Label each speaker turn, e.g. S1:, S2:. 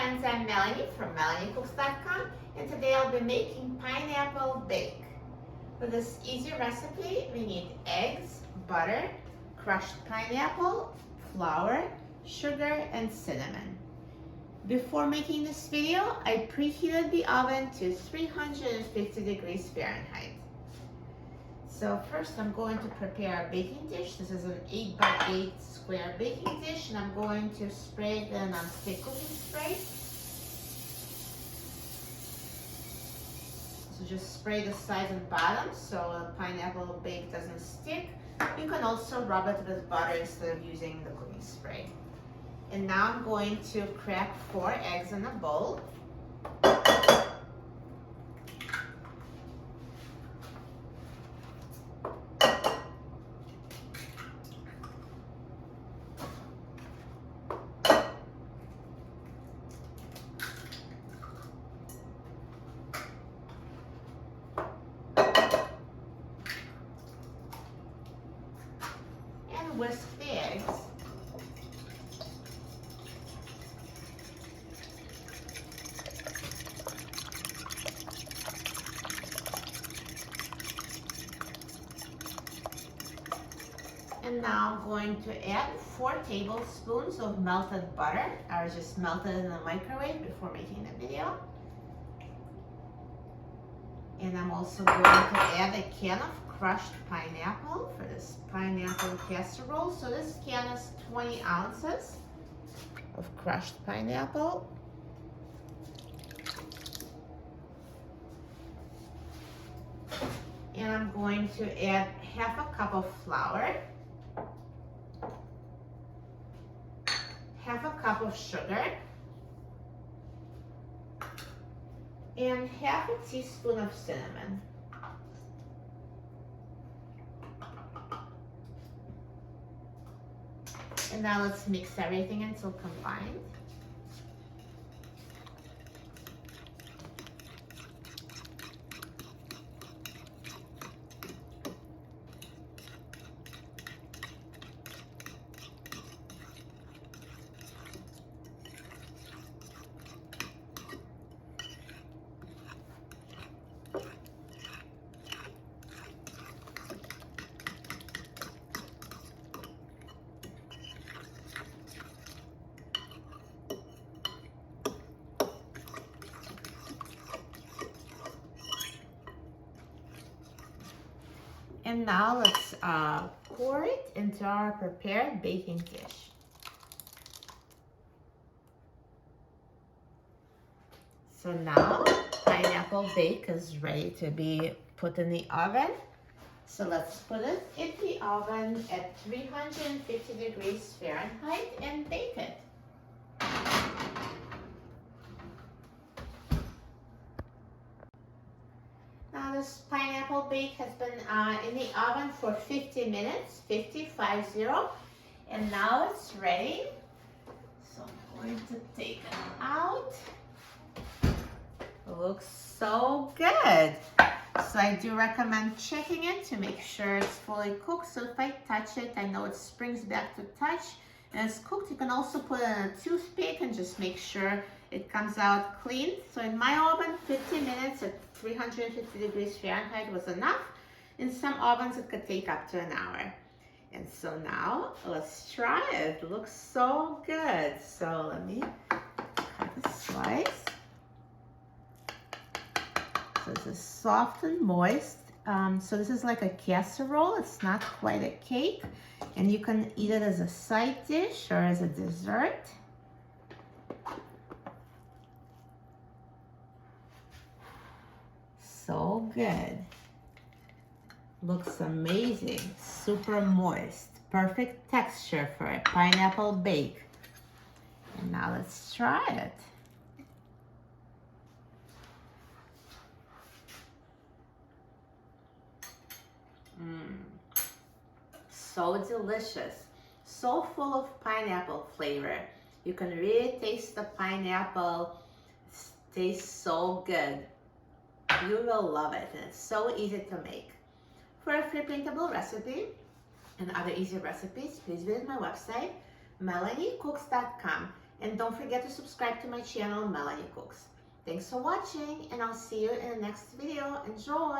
S1: friends, I'm Melanie from melaniecooks.com, and today I'll be making pineapple bake. For this easy recipe, we need eggs, butter, crushed pineapple, flour, sugar, and cinnamon. Before making this video, I preheated the oven to 350 degrees Fahrenheit. So first I'm going to prepare a baking dish. This is an 8 by 8 square baking dish, and I'm going to spray it in non-stick cooking spray. So just spray the sides and bottom so the pineapple bake doesn't stick. You can also rub it with butter instead of using the cooking spray. And now I'm going to crack 4 eggs in a bowl. And whisk the eggs. And now I'm going to add 4 tablespoons of melted butter. I just melted in the microwave before making the video. And I'm also going to add a can of crushed pineapple for this pineapple casserole. So this can is 20 ounces of crushed pineapple. And I'm going to add half a cup of flour, half a cup of sugar, and half a teaspoon of cinnamon. And now let's mix everything until combined. And now let's pour it into our prepared baking dish. So now pineapple bake is ready to be put in the oven. So let's put it in the oven at 350 degrees Fahrenheit and bake it. Now this pineapple bake has been in the oven for 50 minutes, 50, and now it's ready. So I'm going to take it out. It looks so good. So I do recommend checking it to make sure it's fully cooked. So if I touch it, I know it springs back to touch and it's cooked. You can also put it in a toothpick and just make sure it comes out clean. So in my oven, 50 minutes at 350 degrees Fahrenheit was enough. In some ovens, it could take up to an hour. And so now let's try it. It looks so good. So let me cut a slice. So this is soft and moist. So this is like a casserole. It's not quite a cake. And you can eat it as a side dish or as a dessert. So good. Looks amazing. Super moist. Perfect texture for a pineapple bake. And now let's try it. So delicious, so full of pineapple flavor. You can really taste the pineapple. It tastes so good. You will love it, and it's so easy to make. For a free printable recipe and other easy recipes, please visit my website, melaniecooks.com. And don't forget to subscribe to my channel, Melanie Cooks. Thanks for watching, and I'll see you in the next video. Enjoy!